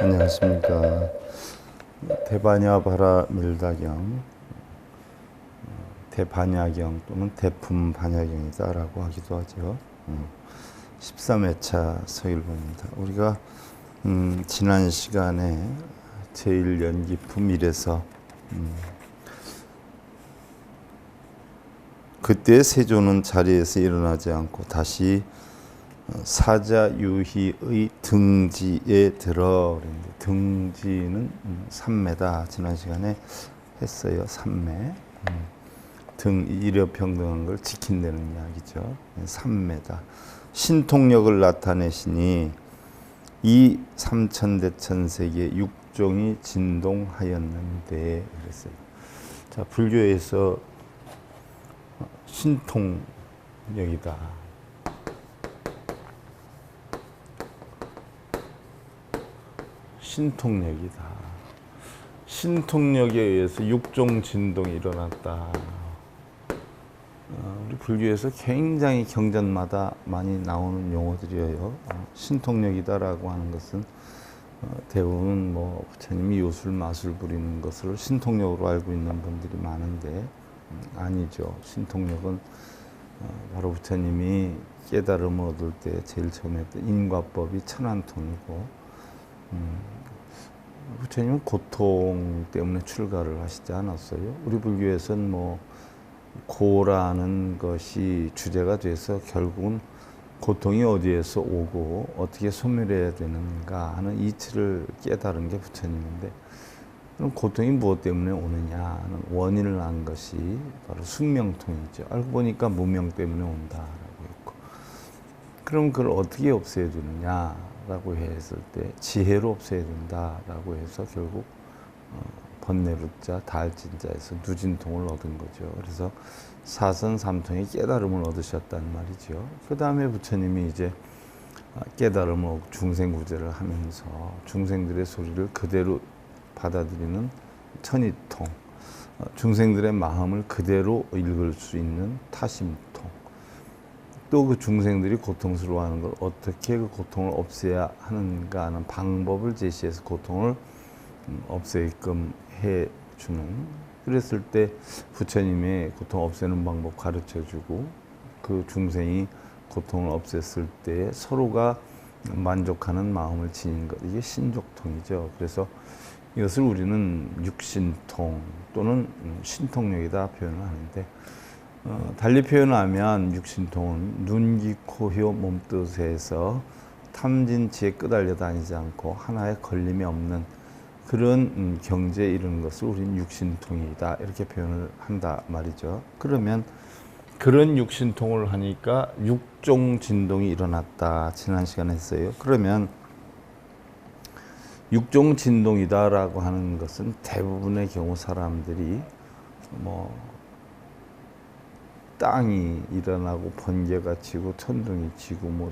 안녕하십니까. 대반야바라 밀다경, 대반야경 또는 대품반야경이다라고 하기도 하죠. 13회차 서일본입니다. 우리가 지난 시간에 제1연기품 1에서 그때 세조는 자리에서 일어나지 않고 다시 사자유희의 등지에 들어. 등지는 삼매다. 지난 시간에 했어요. 삼매. 등 이력평등한 걸 지킨다는 이야기죠. 삼매다. 신통력을 나타내시니 이 삼천대천세계 육종이 진동하였는데 그랬어요. 자, 불교에서 신통력이다. 신통력이다. 신통력에 의해서 육종 진동이 일어났다. 우리 불교에서 굉장히 경전마다 많이 나오는 용어들이에요. 신통력이다라고 하는 것은 대부분 부처님이 요술 마술 부리는 것을 신통력으로 알고 있는 분들이 많은데 아니죠. 신통력은 바로 부처님이 깨달음을 얻을 때 제일 처음에 했던 인과법이 천안통이고 부처님은 고통 때문에 출가를 하시지 않았어요. 우리 불교에서는 고라는 것이 주제가 돼서 결국은 고통이 어디에서 오고 어떻게 소멸해야 되는가 하는 이치를 깨달은 게 부처님인데, 그럼 고통이 무엇 때문에 오느냐 하는 원인을 안 것이 바로 숙명통이죠. 알고 보니까 무명 때문에 온다라고 했고, 그럼 그걸 어떻게 없애야 되느냐라고 했을 때 지혜로 없애야 된다라고 해서 결국 번뇌루자 다알진자에서 누진통을 얻은 거죠. 그래서 사선삼통의 깨달음을 얻으셨단 말이죠. 그 다음에 부처님이 이제 깨달음을 얻고 중생구제를 하면서 중생들의 소리를 그대로 받아들이는 천이통, 중생들의 마음을 그대로 읽을 수 있는 타심통, 또 그 중생들이 고통스러워하는 걸 어떻게 그 고통을 없애야 하는가 하는 방법을 제시해서 고통을 없애게끔 해주는, 그랬을 때 부처님의 고통 없애는 방법 가르쳐주고 그 중생이 고통을 없앴을 때 서로가 만족하는 마음을 지닌 것, 이게 신족통이죠. 그래서 이것을 우리는 육신통 또는 신통력이다 표현을 하는데, 달리 표현하면 육신통은 눈, 귀, 코, 혀, 몸뜻에서 탐진치에 끄달려 다니지 않고 하나에 걸림이 없는 그런 경지에 이르는 것을 우리는 육신통이다 이렇게 표현을 한다 말이죠. 그러면 그런 육신통을 하니까 육종 진동이 일어났다. 지난 시간에 했어요. 그러면 육종 진동이다라고 하는 것은 대부분의 경우 사람들이 땅이 일어나고 번개가 치고 천둥이 치고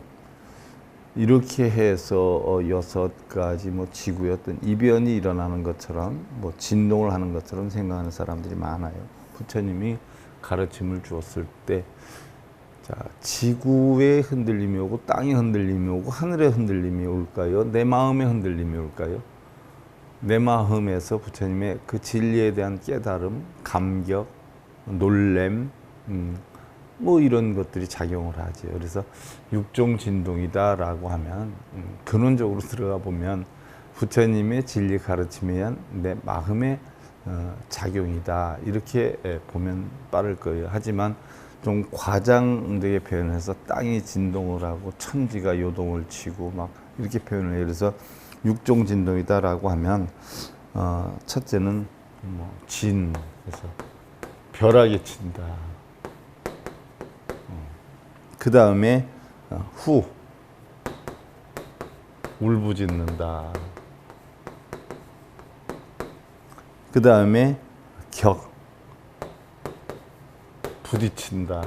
이렇게 해서 6가지 지구의 어떤 이변이 일어나는 것처럼 진동을 하는 것처럼 생각하는 사람들이 많아요. 부처님이 가르침을 주었을 때, 자, 지구의 흔들림이 오고 땅의 흔들림이 오고 하늘의 흔들림이 올까요? 내 마음의 흔들림이 올까요? 내 마음에서 부처님의 그 진리에 대한 깨달음, 감격, 놀램, 이런 것들이 작용을 하죠. 그래서 육종 진동이다라고 하면 근원적으로 들어가 보면 부처님의 진리 가르침에 의한 내 마음의 작용이다 이렇게 보면 빠를 거예요. 하지만 좀 과장되게 표현해서 땅이 진동을 하고 천지가 요동을 치고 이렇게 표현을 해요. 그래서 육종 진동이다라고 하면 첫째는 진, 그래서 벼락이 친다. 그 다음에 후, 울부짖는다. 그 다음에 격, 부딪힌다.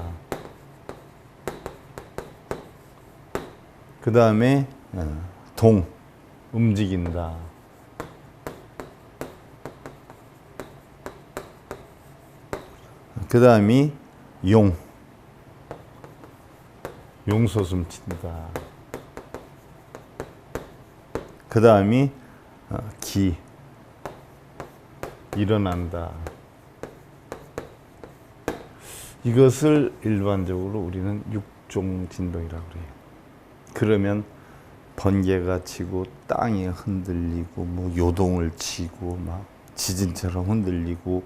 그 다음에 동, 움직인다. 그 다음이 용, 용솟음 친다. 그 다음이 기 일어난다. 이것을 일반적으로 우리는 육종 진동이라고 그래요. 그러면 번개가 치고 땅이 흔들리고 뭐 요동을 치고 막 지진처럼 흔들리고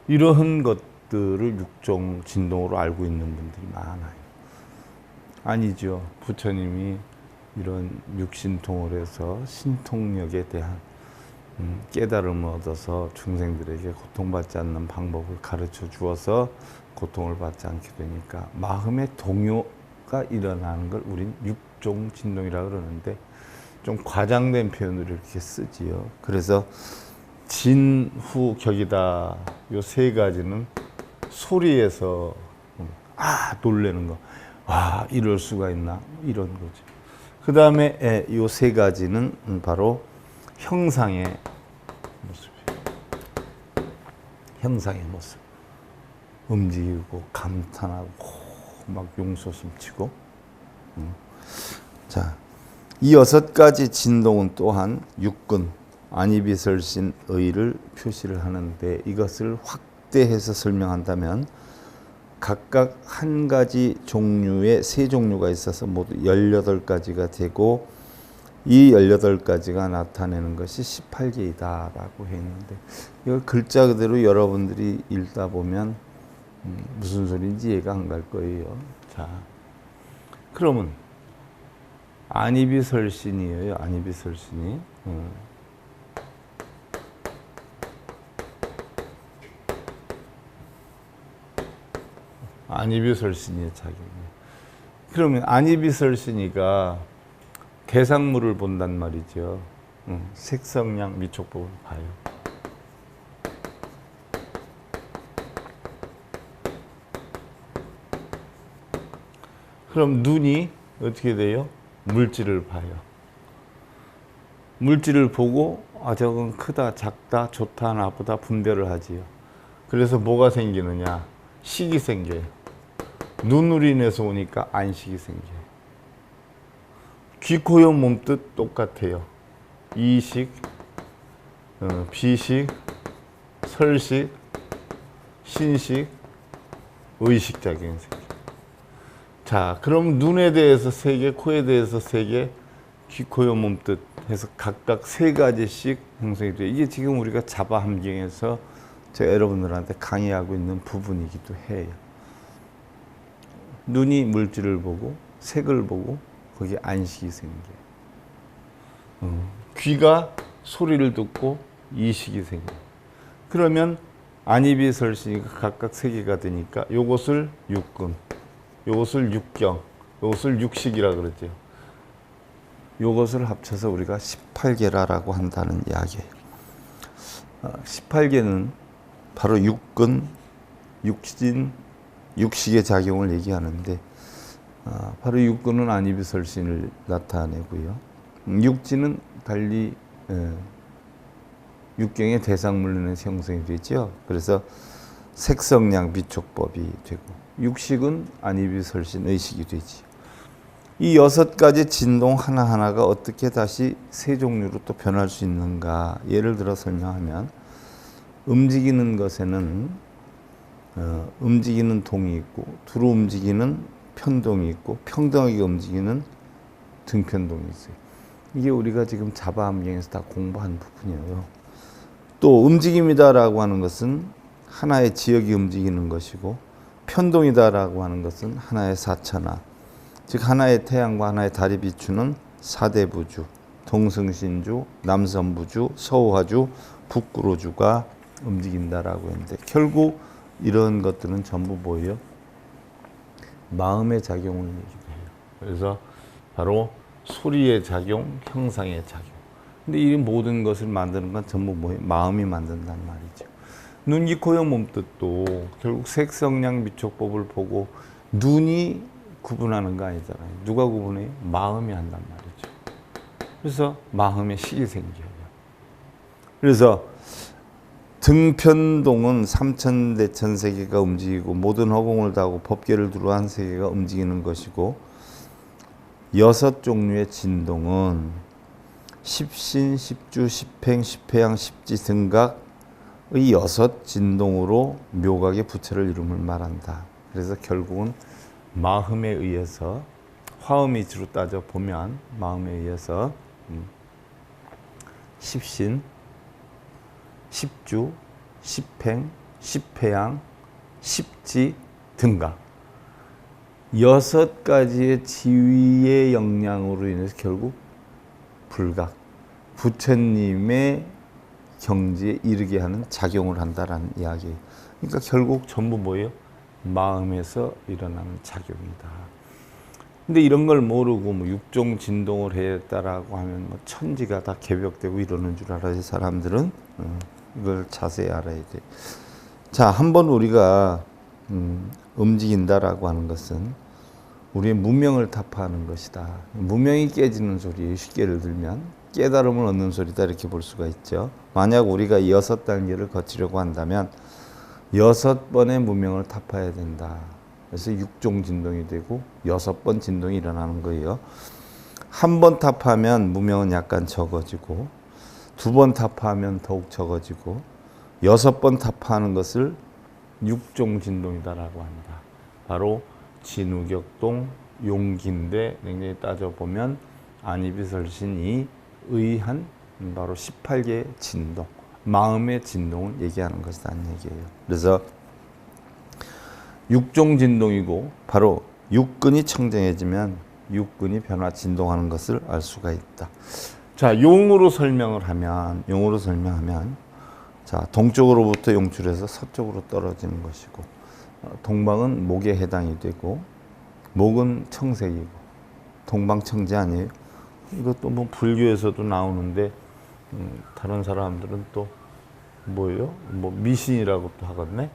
이러한 것들을 육종 진동으로 알고 있는 분들이 많아요. 아니죠. 부처님이 이런 육신통을 해서 신통력에 대한 깨달음을 얻어서 중생들에게 고통받지 않는 방법을 가르쳐 주어서 고통을 받지 않게 되니까 마음의 동요가 일어나는 걸 우린 육종 진동이라고 그러는데 좀 과장된 표현으로 이렇게 쓰지요. 그래서 진후격이다. 요 세 가지는 소리에서 놀라는 거. 와, 이럴 수가 있나? 이런 거죠. 그 다음에 요 세 가지는 바로 형상의 모습이에요. 형상의 모습. 움직이고 감탄하고 막 용솟음 치고. 자, 이 6가지 진동은 또한 육근, 안이비설신의를 표시를 하는데 이것을 확대해서 설명한다면 각각 한 가지 종류의 3종류가 있어서 모두 18가지가 되고 이 18가지가 나타내는 것이 18개이다 라고 했는데 이걸 글자 그대로 여러분들이 읽다 보면 무슨 소리인지 이해가 안 갈 거예요. 자, 그러면 안이비설신이에요. 안이비설신이. 안이비설신이의 작용이에요. 그러면 안이비설신이가 대상물을 본단 말이죠. 색성량 미촉법을 봐요. 그럼 눈이 어떻게 돼요? 물질을 봐요. 물질을 보고 저건 크다, 작다, 좋다, 나쁘다 분별을 하지요. 그래서 뭐가 생기느냐? 식이 생겨요. 눈으로 인해서 오니까 안식이 생겨요. 귀, 코, 여, 몸뜻 똑같아요. 이식, 비식, 설식, 신식, 의식작용이 생겨요. 자, 그럼 눈에 대해서 3개, 코에 대해서 3개, 귀, 코, 여, 몸뜻 해서 각각 3가지씩 형성이 돼요. 이게 지금 우리가 자바 함경에서 제가 여러분들한테 강의하고 있는 부분이기도 해요. 눈이 물질을 보고 색을 보고 거기에 안식이 생겨요. 귀가 소리를 듣고 이식이 생겨요. 그러면 안이비설신이가 각각 3개가 되니까 요것을 육근, 요것을 육경, 요것을 육식이라 그러죠. 요것을 합쳐서 우리가 18개라고 한다는 이야기예요. 18개는 바로 육근, 육신, 육식의 작용을 얘기하는데 바로 육근은 안이비설신을 나타내고요. 육지는 달리 육경의 대상물론의 형성이 되죠. 그래서 색성량 미촉법이 되고 육식은 안이비설신 의식이 되지. 이 6가지 진동 하나하나가 어떻게 다시 3종류로 또 변할 수 있는가. 예를 들어 설명하면 움직이는 것에는 움직이는 동이 있고 두루 움직이는 편동이 있고 평등하게 움직이는 등편동이 있어요. 이게 우리가 지금 자바 함경에서 다 공부한 부분이에요. 또 움직임이다라고 하는 것은 하나의 지역이 움직이는 것이고 편동이다라고 하는 것은 하나의 사천하, 즉 하나의 태양과 하나의 달이 비추는 사대부주, 동승신주, 남선부주, 서우화주, 북구로주가 움직인다라고 했는데 결국 이런 것들은 전부 뭐예요? 마음의 작용을 얘기해요. 그래서 바로 소리의 작용, 형상의 작용. 근데 이 모든 것을 만드는 건 전부 뭐예요? 마음이 만든다는 말이죠. 눈, 귀, 코, 여, 몸뜻도 결국 색성량 미촉법을 보고 눈이 구분하는 거 아니잖아요. 누가 구분해요? 마음이 한단 말이죠. 그래서 마음의 식이 생겨요. 그래서 등편동은 삼천대천세계가 움직이고 모든 허공을 다하고 법계를 두루한 세계가 움직이는 것이고 6종류의 진동은 십신, 십주, 십행, 십회양, 십지등각의 6 진동으로 묘각의 부처를 이름을 말한다. 그래서 결국은 마음에 의해서 화음이치로 따져 보면 마음에 의해서 십신, 십주, 십행, 십회양, 십지 등각 6가지의 지위의 영향으로 인해서 결국 불각, 부처님의 경지에 이르게 하는 작용을 한다라는 이야기예요. 그러니까 결국 전부 뭐예요? 마음에서 일어나는 작용이다. 근데 이런 걸 모르고 뭐 육종 진동을 했다라고 하면 뭐 천지가 다 개벽되고 이러는 줄 알아요. 사람들은 이걸 자세히 알아야 돼. 자, 한번 우리가 움직인다라고 하는 것은 우리의 무명을 타파하는 것이다. 무명이 깨지는 소리예요. 쉽게 예를 들면 깨달음을 얻는 소리다 이렇게 볼 수가 있죠. 만약 우리가 6단계를 거치려고 한다면 6번의 무명을 타파해야 된다. 그래서 6종 진동이 되고 6번 진동이 일어나는 거예요. 한 번 타파하면 무명은 약간 적어지고 2번 타파하면 더욱 적어지고 6번 타파하는 것을 6종 진동이다라고 한다. 바로 진우격동, 용기인데 냉정히 따져보면 안이비설신이 의한 바로 18개의 진동, 마음의 진동을 얘기하는 것이라는 얘기예요. 그래서 육종 진동이고 바로 육근이 청정해지면 육근이 변화 진동하는 것을 알 수가 있다. 자, 용으로 설명하면 자, 동쪽으로부터 용출해서 서쪽으로 떨어지는 것이고 동방은 목에 해당이 되고 목은 청색이고 동방청재 아니에요? 이것도 뭐 불교에서도 나오는데 다른 사람들은 또 뭐예요? 뭐 미신이라고 또 하겠네.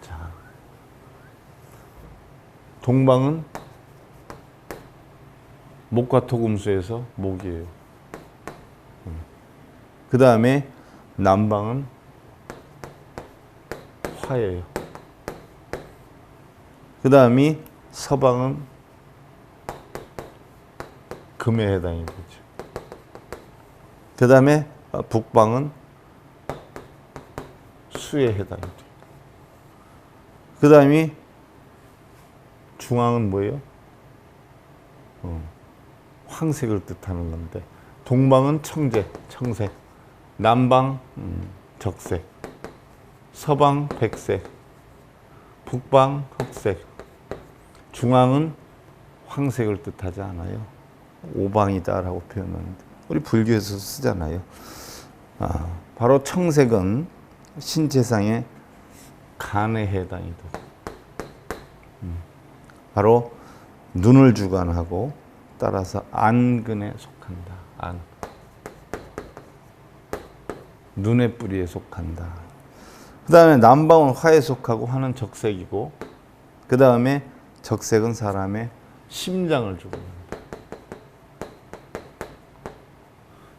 자, 동방은 목과 토금수에서 목이에요. 그 다음에 남방은 화예요. 그 다음이 서방은 금에 해당이 되죠. 그 다음에 북방은 수에 해당이 돼요. 그 다음이 중앙은 뭐예요? 황색을 뜻하는 건데 동방은 청색, 남방 적색, 서방 백색, 북방 흑색, 중앙은 황색을 뜻하지 않아요. 오방이다라고 표현하는데 우리 불교에서 쓰잖아요. 바로 청색은 신체상의 간에 해당이 되고 바로 눈을 주관하고 따라서 안근에 속한다. 안. 눈의 뿌리에 속한다. 그 다음에 남방은 화에 속하고 화는 적색이고 그 다음에 적색은 사람의 심장을 주관한다.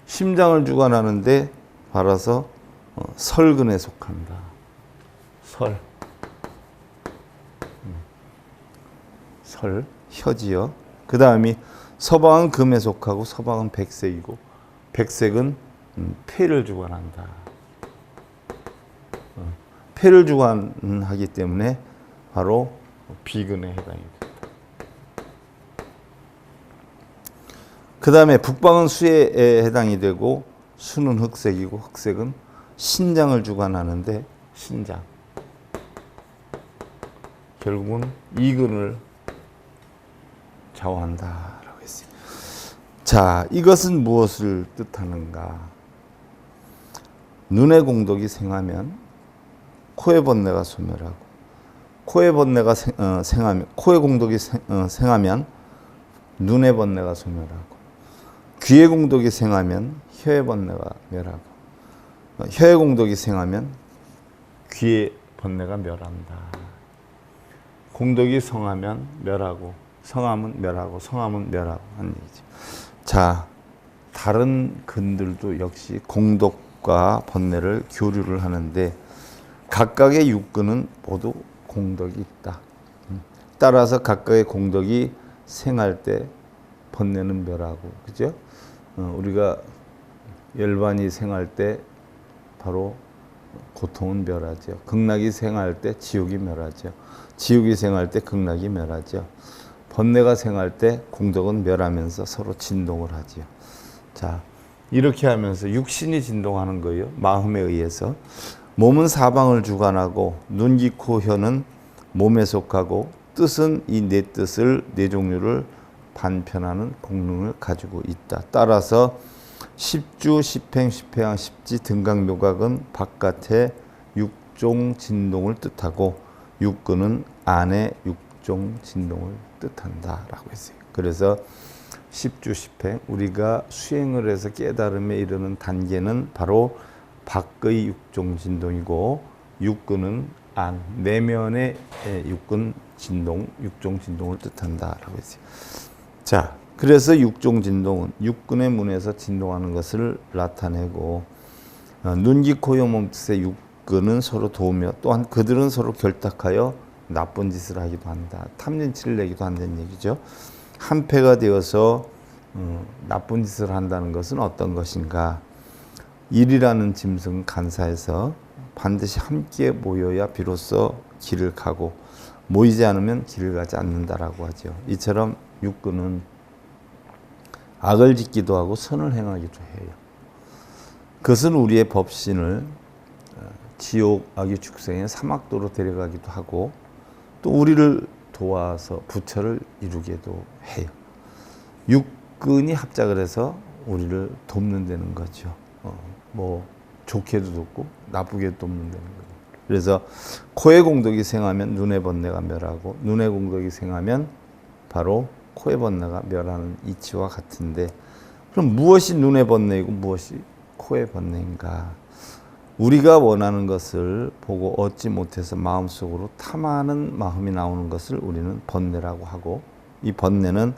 심장을 주관하는데 바라서 설근에 속한다. 설, 혀지요. 그 다음이 서방은 금에 속하고 서방은 백색이고 백색은 폐를 주관한다. 폐를 주관하기 때문에 바로 비근에 해당이 된다. 그 다음에 북방은 수에 해당이 되고 수는 흑색이고 흑색은 신장을 주관하는데 신장. 결국은 이근을 좌우한다라고 했어요. 자, 이것은 무엇을 뜻하는가? 눈의 공덕이 생하면 코의 번뇌가 소멸하고, 코의 번뇌가 생하면 코의 공덕이 생하면 눈의 번뇌가 소멸하고, 귀의 공덕이 생하면 혀의 번뇌가 멸하고, 혀의 공덕이 생하면 귀의 번뇌가 멸한다. 공덕이 성하면 멸하고, 성하면 멸하고, 성하면 멸하고 하는 얘기죠. 자, 다른 근들도 역시 공덕과 번뇌를 교류를 하는데 각각의 육근은 모두 공덕이 있다. 따라서 각각의 공덕이 생할 때 번뇌는 멸하고, 그죠? 우리가 열반이 생할 때 바로 고통은 멸하죠. 극락이 생할 때 지옥이 멸하죠. 지옥이 생할 때 극락이 멸하죠. 번뇌가 생할 때 공덕은 멸하면서 서로 진동을 하지요. 자, 이렇게 하면서 육신이 진동하는 거예요. 마음에 의해서. 몸은 사방을 주관하고 눈, 귀, 코, 혀는 몸에 속하고 뜻은 이 네 뜻을 네 종류를 반편하는 공능을 가지고 있다. 따라서 십주, 십행, 십회양, 십지, 등강묘각은 바깥의 육종 진동을 뜻하고 육근은 안의 육종 진동을 뜻한다 라고 했어요. 그래서 십주, 십행, 우리가 수행을 해서 깨달음에 이르는 단계는 바로 밖의 육종 진동이고 육근은 안, 내면의 육근 진동, 육종 진동을 뜻한다 라고 했어요. 자, 그래서 육종 진동은 육근의 문에서 진동하는 것을 나타내고 눈, 귀, 코, 혀, 몸뜻의 육근은 서로 도우며 또한 그들은 서로 결탁하여 나쁜 짓을 하기도 한다. 탐진치를 내기도 한다는 얘기죠. 한패가 되어서 나쁜 짓을 한다는 것은 어떤 것인가? 일이라는 짐승 간사에서 반드시 함께 모여야 비로소 길을 가고 모이지 않으면 길을 가지 않는다라고 하죠. 이처럼 육근은 악을 짓기도 하고 선을 행하기도 해요. 그것은 우리의 법신을 지옥 악의 축생의 사막도로 데려가기도 하고 또 우리를 도와서 부처를 이루게도 해요. 육근이 합작을 해서 우리를 돕는 데는 거죠. 뭐 좋게도 돕고 나쁘게도 돕는 데는 거죠. 그래서 코의 공덕이 생하면 눈의 번뇌가 멸하고 눈의 공덕이 생하면 바로 코의 번뇌가 멸하는 이치와 같은데 그럼 무엇이 눈의 번뇌이고 무엇이 코의 번뇌인가? 우리가 원하는 것을 보고 얻지 못해서 마음속으로 탐하는 마음이 나오는 것을 우리는 번뇌라고 하고 이 번뇌는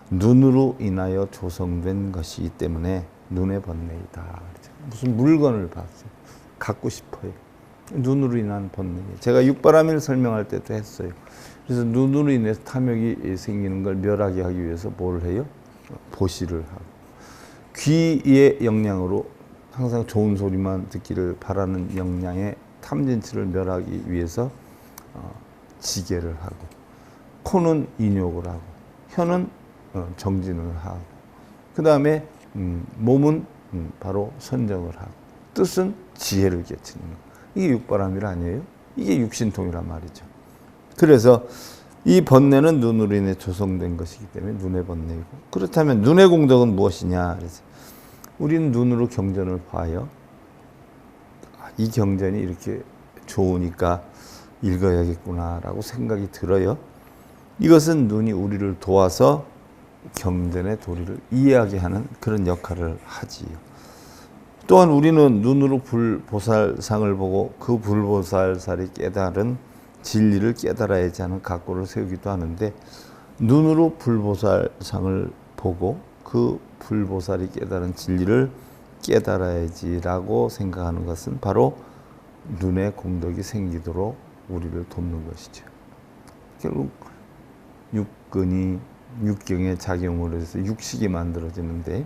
눈으로 인하여 조성된 것이기 때문에 눈의 번뇌이다. 무슨 물건을 봤어요. 갖고 싶어요. 눈으로 인한 번뇌예요. 제가 육바라밀 설명할 때도 했어요. 그래서 눈으로 인해서 탐욕이 생기는 걸 멸하게 하기 위해서 뭘 해요? 보시를 하고 귀의 영향으로 항상 좋은 소리만 듣기를 바라는 영향의 탐진치를 멸하기 위해서 지게를 하고 코는 인욕을 하고 혀는 정진을 하고 그 다음에 몸은 바로 선정을 하고 뜻은 지혜를 깨치는 거. 이게 육바람일 아니에요? 이게 육신통이란 말이죠. 그래서 이 번뇌는 눈으로 인해 조성된 것이기 때문에 눈의 번뇌이고 그렇다면 눈의 공덕은 무엇이냐? 그래서 우리는 눈으로 경전을 봐요. 이 경전이 이렇게 좋으니까 읽어야겠구나라고 생각이 들어요. 이것은 눈이 우리를 도와서 경전의 도리를 이해하게 하는 그런 역할을 하지요. 또한 우리는 눈으로 불보살상을 보고 그 불보살살이 깨달은 진리를 깨달아야지 하는 각오를 세우기도 하는데 눈으로 불보살상을 보고 그 불보살이 깨달은 진리를 깨달아야지라고 생각하는 것은 바로 눈의 공덕이 생기도록 우리를 돕는 것이죠. 결국 육근이 육경의 작용으로 해서 육식이 만들어지는데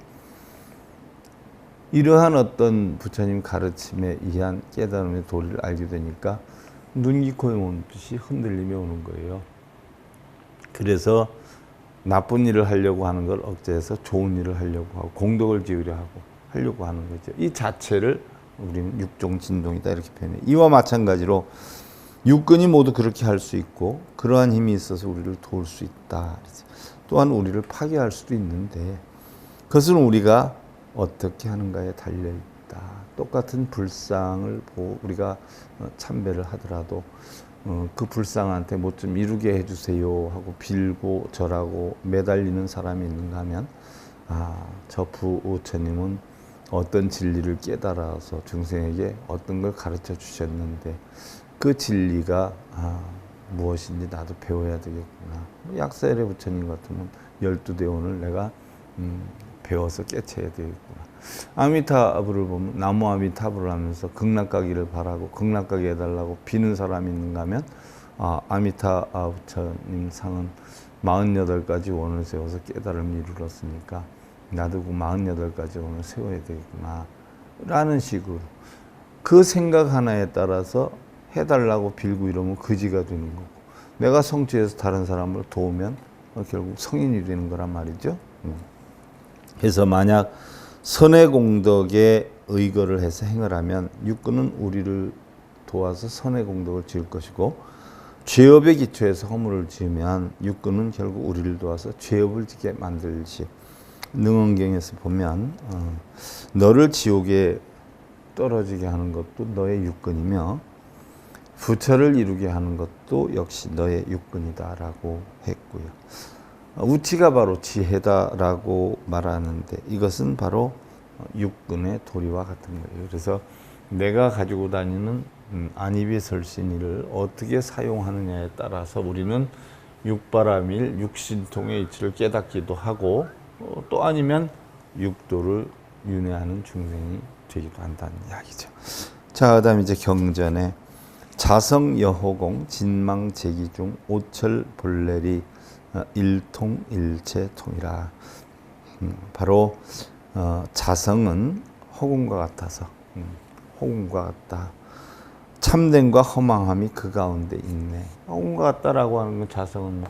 이러한 어떤 부처님 가르침에 의한 깨달음의 도리를 알게 되니까 눈, 귀, 코에 오는 뜻이 흔들림이 오는 거예요. 그래서 나쁜 일을 하려고 하는 걸 억제해서 좋은 일을 하려고 하고 공덕을 지으려 하려고 하는 거죠. 이 자체를 우리는 육종 진동이다 이렇게 표현해요. 이와 마찬가지로 육근이 모두 그렇게 할 수 있고 그러한 힘이 있어서 우리를 도울 수 있다. 또한 우리를 파괴할 수도 있는데 그것은 우리가 어떻게 하는가에 달려있다. 똑같은 불상을 우리가 참배를 하더라도 그 불상한테 뭐 좀 이루게 해주세요 하고 빌고 절하고 매달리는 사람이 있는가 하면 저 부처님은 어떤 진리를 깨달아서 중생에게 어떤 걸 가르쳐 주셨는데 그 진리가 무엇인지 나도 배워야 되겠구나. 약사열의 부처님 같으면 12대원을 내가 배워서 깨쳐야 되겠구나. 아미타불을 보면 나무 아미타불을 하면서 극락가기를 바라고 극락가기 해달라고 비는 사람이 있는가 하면 아미타 부처님 상은 48가지 원을 세워서 깨달음을 이루었으니까 나도 그 48가지 원을 세워야 되겠구나 라는 식으로 그 생각 하나에 따라서 해달라고 빌고 이러면 거지가 되는 거고, 내가 성취해서 다른 사람을 도우면 결국 성인이 되는 거란 말이죠. 그래서 만약 선의 공덕에 의거를 해서 행을 하면 육군은 우리를 도와서 선의 공덕을 지을 것이고, 죄업에 기초해서 허물을 지으면 육군은 결국 우리를 도와서 죄업을 짓게 만들지. 능언경에서 보면 너를 지옥에 떨어지게 하는 것도 너의 육군이며 부처를 이루게 하는 것도 역시 너의 육군이다라고 했고요. 우치가 바로 지혜다라고 말하는데 이것은 바로 육군의 도리와 같은 거예요. 그래서 내가 가지고 다니는 안이비설신이를 어떻게 사용하느냐에 따라서 우리는 육바라밀, 육신통의 이치를 깨닫기도 하고 또 아니면 육도를 윤회하는 중생이 되기도 한다는 이야기죠. 자, 그다음 이제 경전에 자성여호공 진망제기중 오철볼레리 일통일체통이라. 바로 자성은 허공과 같아서 허공과 같다. 참됨과 허망함이 그 가운데 있네. 허공과 같다라고 하는 건 자성은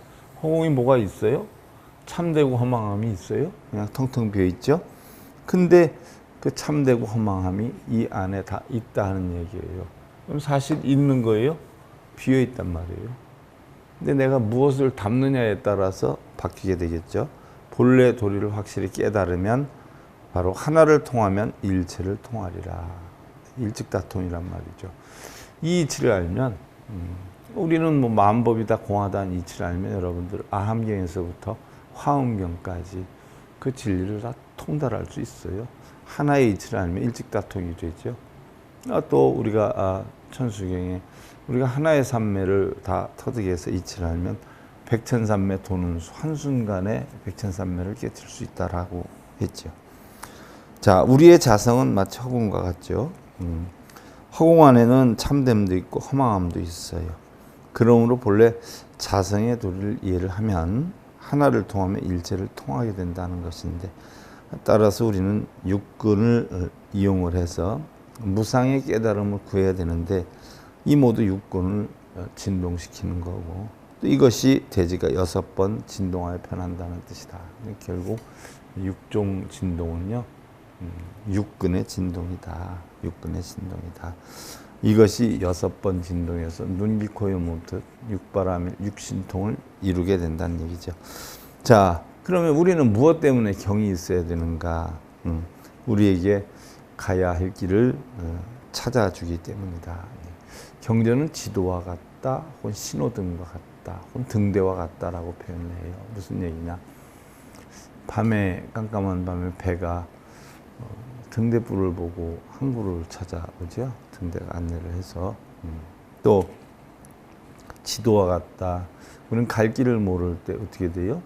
허공이 뭐가 있어요? 참되고 허망함이 있어요? 그냥 텅텅 비어 있죠. 근데 그 참되고 허망함이 이 안에 다 있다는 얘기예요. 그럼 사실 있는 거예요? 비어 있단 말이에요. 근데 내가 무엇을 담느냐에 따라서 바뀌게 되겠죠. 본래 도리를 확실히 깨달으면 바로 하나를 통하면 일체를 통하리라. 일즉다통이란 말이죠. 이 이치를 알면 우리는 뭐 만법이 다 공하다는 이치를 알면 여러분들 아함경에서부터 화엄경까지 그 진리를 다 통달할 수 있어요. 하나의 이치를 알면 일즉다통이 되죠. 또 우리가 천수경에 우리가 하나의 삼매를 다 터득해 해서 이치를 알면 백천삼매 도는 수, 한순간에 백천삼매를 깨칠 수 있다라고 했죠. 자, 우리의 자성은 마치 허공과 같죠. 허공 안에는 참됨도 있고 허망함도 있어요. 그러므로 본래 자성의 도리를 이해를 하면 하나를 통하면 일체를 통하게 된다는 것인데, 따라서 우리는 육근을 이용을 해서 무상의 깨달음을 구해야 되는데 이 모두 육근을 진동시키는 거고, 또 이것이 대지가 6번 진동하여 편한다는 뜻이다. 결국 육종 진동은요, 육근의 진동이다. 육근의 진동이다. 이것이 6번 진동에서 눈, 귀, 코, 혀, 몸뜻 육바라밀, 육신통을 이루게 된다는 얘기죠. 자, 그러면 우리는 무엇 때문에 경이 있어야 되는가? 우리에게 가야 할 길을 찾아주기 때문이다. 경전은 지도와 같다, 혹은 신호등과 같다, 혹은 등대와 같다라고 표현을 해요. 무슨 얘기냐? 밤에 깜깜한 밤에 배가 등대불을 보고 항구를 찾아오죠. 등대가 안내를 해서. 또 지도와 같다. 우리는 갈 길을 모를 때 어떻게 돼요?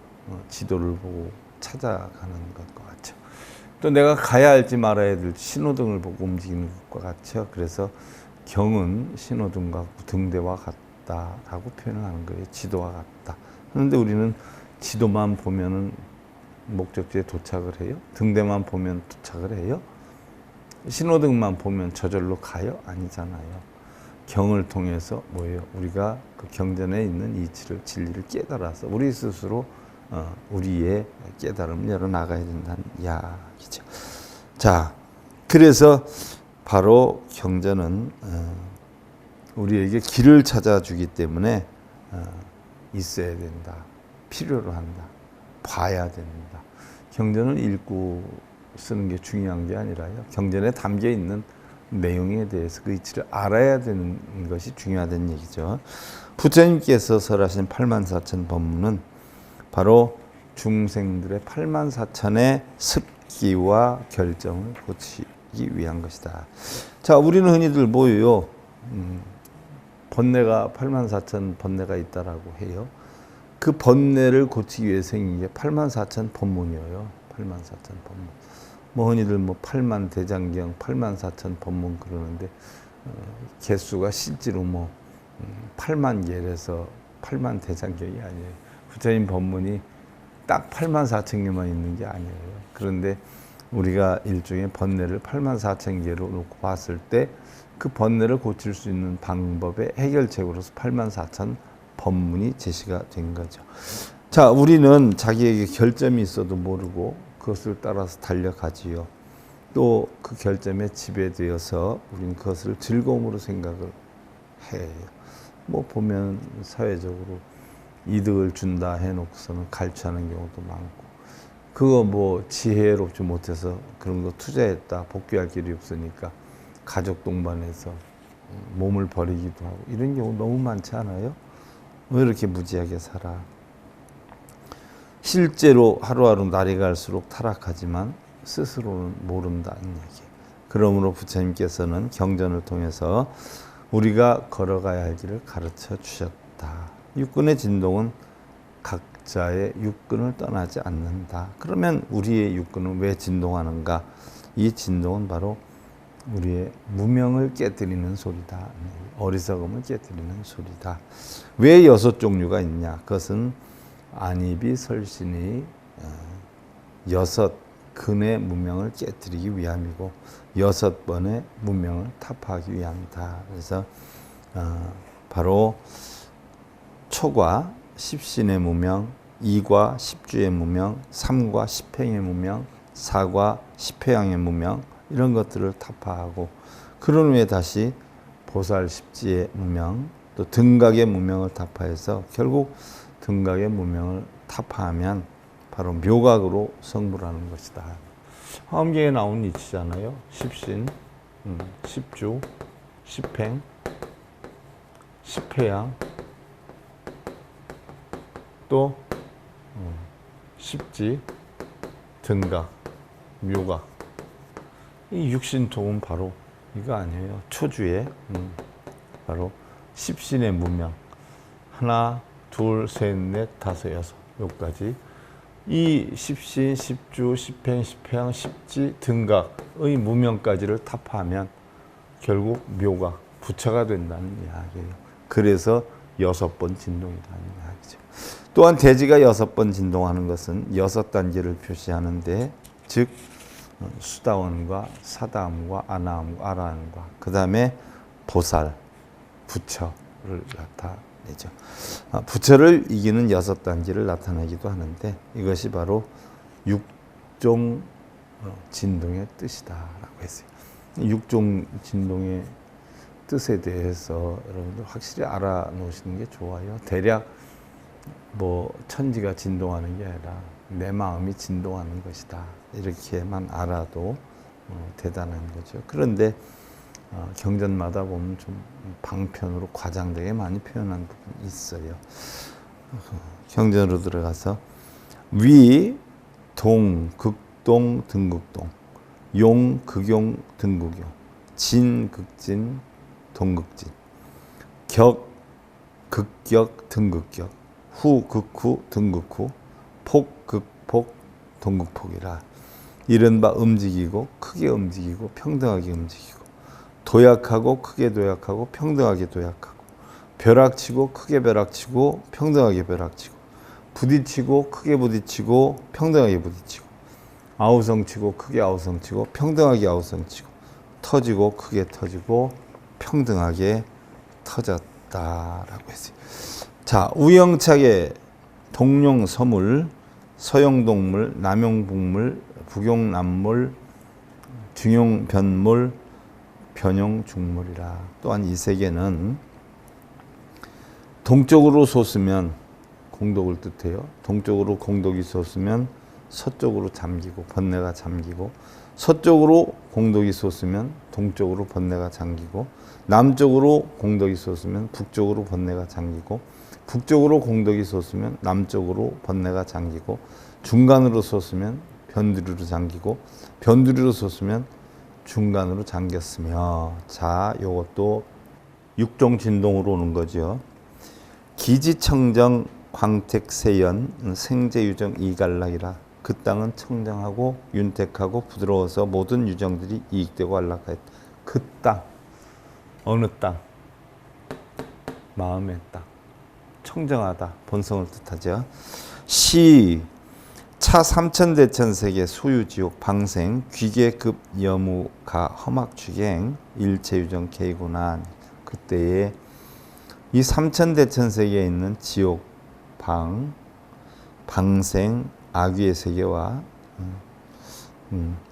지도를 보고 찾아가는 것과 같죠. 또 내가 가야 할지 말아야 될지 신호등을 보고 움직이는 것과 같죠. 그래서 경은 신호등과 등대와 같다라고 표현을 하는 거예요. 지도와 같다. 그런데 우리는 지도만 보면은 목적지에 도착을 해요? 등대만 보면 도착을 해요? 신호등만 보면 저절로 가요? 아니잖아요. 경을 통해서 뭐예요? 우리가 그 경전에 있는 이치를, 진리를 깨달아서 우리 스스로 우리의 깨달음을 열어나가야 된다는 이야기죠. 자, 그래서 바로 경전은 우리에게 길을 찾아주기 때문에 있어야 된다. 필요로 한다. 봐야 된다. 경전을 읽고 쓰는 게 중요한 게 아니라요. 경전에 담겨 있는 내용에 대해서 그 이치를 알아야 되는 것이 중요하다는 얘기죠. 부처님께서 설하신 84,000 법문은 바로 중생들의 84,000의 습기와 결정을 고치기 위한 것이다. 자, 우리는 흔히들 뭐예요? 번뇌가 84,000 번뇌가 있다라고 해요. 그 번뇌를 고치기 위해 생긴 게 84,000 법문이에요. 84,000 법문. 뭐 흔히들 뭐 8만 대장경, 84,000 법문 그러는데 개수가 실제로 뭐 8만 개라서 8만 대장경이 아니에요. 부처님 법문이 딱 8만 4천 개만 있는 게 아니에요. 그런데 우리가 일종의 번뇌를 8만 4천 개로 놓고 봤을 때 그 번뇌를 고칠 수 있는 방법의 해결책으로서 8만 4천 법문이 제시가 된 거죠. 자, 우리는 자기에게 결점이 있어도 모르고 그것을 따라서 달려가지요. 또 그 결점에 지배되어서 우리는 그것을 즐거움으로 생각을 해요. 뭐 보면 사회적으로 이득을 준다 해놓고서는 갈취하는 경우도 많고, 그거 뭐 지혜롭지 못해서 그런 거 투자했다 복귀할 길이 없으니까 가족 동반해서 몸을 버리기도 하고, 이런 경우 너무 많지 않아요? 왜 이렇게 무지하게 살아? 실제로 하루하루 날이 갈수록 타락하지만 스스로는 모른다는 얘기. 그러므로 부처님께서는 경전을 통해서 우리가 걸어가야 할 길을 가르쳐 주셨다. 육근의 진동은 각자의 육근을 떠나지 않는다. 그러면 우리의 육근은 왜 진동하는가? 이 진동은 바로 우리의 무명을 깨뜨리는 소리다. 어리석음을 깨뜨리는 소리다. 왜 6종류가 있냐? 그것은 안이비 설신이 6근의 무명을 깨뜨리기 위함이고 6번의 무명을 타파하기 위함이다. 그래서 바로 초과 10신의 무명, 2과 10주의 무명, 3과 10행의 무명, 4과 10회양의 무명, 이런 것들을 타파하고, 그런 후에 다시 보살 10지의 무명, 또 등각의 무명을 타파해서 결국 등각의 무명을 타파하면 바로 묘각으로 성불하는 것이다. 화엄경에 나온 이치잖아요. 10신, 10주, 10행, 10회양, 또 10지, 등각, 묘각. 이 육신통은 바로 이거 아니에요. 초주에 바로 10신의 무명. 하나, 둘, 셋, 넷, 다섯, 여섯, 여기까지. 이 10신, 10주, 10행, 10회양, 10지, 등각의 무명까지를 타파하면 결국 묘각, 부처가 된다는 이야기예요. 그래서 6번 진동이라는 이야기죠. 또한 대지가 6번 진동하는 것은 6단계를 표시하는데, 즉 수다원과 사다음과 아나함과 아라함과 그 다음에 보살, 부처를 나타내죠. 부처를 이기는 6단계를 나타내기도 하는데, 이것이 바로 6종 진동의 뜻이다라고 했어요. 6종 진동의 뜻에 대해서 여러분들 확실히 알아놓으시는 게 좋아요. 대략 뭐 천지가 진동하는 게 아니라 내 마음이 진동하는 것이다, 이렇게만 알아도 대단한 거죠. 그런데 경전마다 보면 좀 방편으로 과장되게 많이 표현한 부분이 있어요. 경전으로 들어가서 위, 동, 극동, 등극동, 용, 극용, 등극용, 진, 극진, 동극진, 격, 극격, 등극격, 후, 극후, 등극후, 폭, 극폭, 동극폭이라. 이른바 움직이고 크게 움직이고 평등하게 움직이고, 도약하고 크게 도약하고 평등하게 도약하고, 벼락치고 크게 벼락치고 평등하게 벼락치고, 부딪히고 크게 부딪히고 평등하게 부딪히고, 아우성치고 크게 아우성치고 평등하게 아우성치고, 터지고 크게 터지고 평등하게 터졌다라고 했어요. 자, 우영차게 동룡서물, 서용동물, 남용북물, 북용남물, 중용변물, 변용중물이라. 또한 이 세계는 동쪽으로 솟으면 공덕을 뜻해요. 동쪽으로 공덕이 솟으면 서쪽으로 잠기고 번뇌가 잠기고, 서쪽으로 공덕이 솟으면 동쪽으로 번뇌가 잠기고, 남쪽으로 공덕이 솟으면 북쪽으로 번뇌가 잠기고, 북쪽으로 공덕이 솟으면 남쪽으로 번뇌가 잠기고, 중간으로 솟으면 변두리로 잠기고, 변두리로 솟으면 중간으로 잠겼으며. 자, 요것도 육종 진동으로 오는 거죠. 기지청정 광택세연 생제유정 이갈락이라. 그 땅은 청정하고 윤택하고 부드러워서 모든 유정들이 이익되고 안락하였다. 그 땅, 어느 땅? 마음의 땅. 청정하다, 본성을 뜻하죠. 시, 차 삼천대천세계 소유지옥 방생 귀계급 여무가 험악추갱 일체유정 개고난. 그때에 이 삼천대천세계에 있는 지옥 방생 악귀의 세계와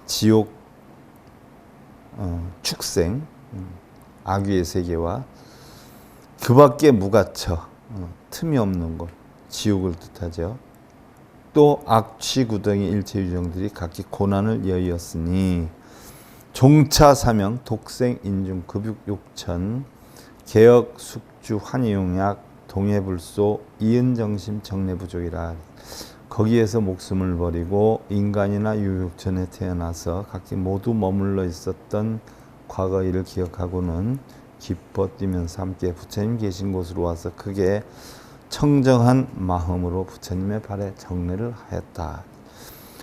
지옥 축생 악귀의 세계와 그 밖에 무가처 틈이 없는 곳 지옥을 뜻하죠. 또 악취구덩이 일체유정들이 각기 고난을 여의었으니 종차 사명 독생 인중 급육욕천 개역 숙주 환희용약 동해불소 이은정심 정례부족이라. 거기에서 목숨을 버리고 인간이나 유욕천에 태어나서 각기 모두 머물러 있었던 과거 일을 기억하고는 기뻐 뛰면서 함께 부처님 계신 곳으로 와서 크게 청정한 마음으로 부처님의 발에 정례를 하였다.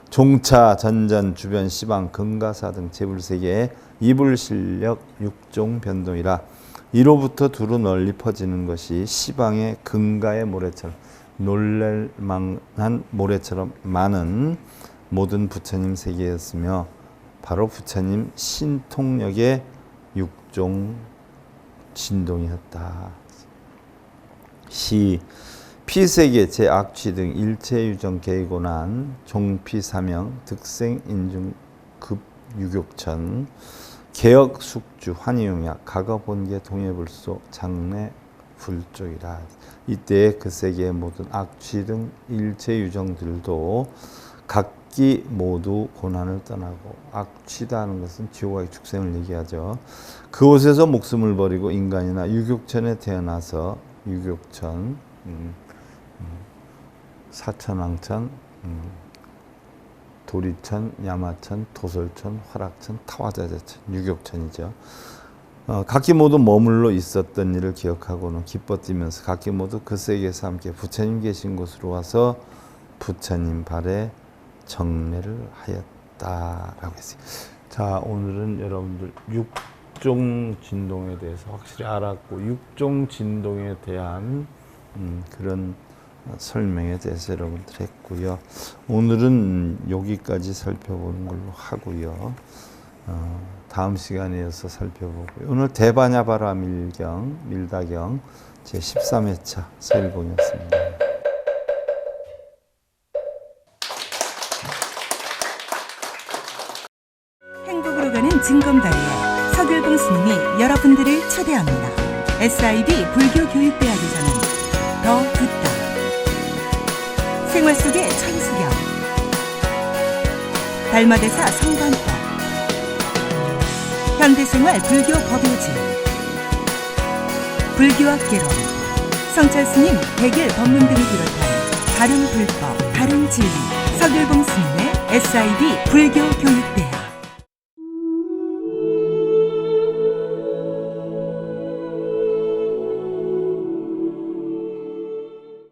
종차 전전 주변 시방 금가사 등 재불세계에 이불실력 육종 변동이라. 이로부터 두루 널리 퍼지는 것이 시방의 금가의 모래처럼 놀랄 만한 모래처럼 많은 모든 부처님 세계였으며 바로 부처님 신통력의 육종 진동이었다. 시, 피세계 제악취 등 일체유정 개고난 종피사명 득생 인중 급유격천 개역 숙주 환희용약 가거본계 동해불소 장래 불족이라. 이때 그 세계의 모든 악취 등 일체유정들도 각기 모두 고난을 떠나고, 악취다 하는 것은 지옥의 축생을 얘기하죠. 그곳에서 목숨을 버리고 인간이나 유격천에 태어나서 유격천, 사천왕천, 도리천, 야마천, 도솔천, 화락천, 타화자재천, 유격천이죠. 각기 모두 머물러 있었던 일을 기억하고는 기뻐 뛰면서 각기 모두 그 세계에서 함께 부처님 계신 곳으로 와서 부처님 발에 정례를 하였다라고 했어요. 자, 오늘은 여러분들 육종 진동에 대해서 확실히 알았고, 육종 진동에 대한 그런 설명에 대해서 여러분들 했고요. 오늘은 여기까지 살펴보는 걸로 하고요. 다음 시간에 이어서 살펴보고요. 오늘 대바냐바라 밀다경 제13회차 서일봉이었습니다. 행복으로 가는 징검다리에 서길봉 스님이 여러분들을 초대합니다. SIB 불교교육대학에서는 더 듣다, 생활 속의 천수경, 달마대사 성관법, 현대생활 불교 법요지, 불교학개론, 성찰스님 백일 법문 등을 비롯한 다른 불법, 다른 진리, 서길봉 스님의 SIB 불교교육대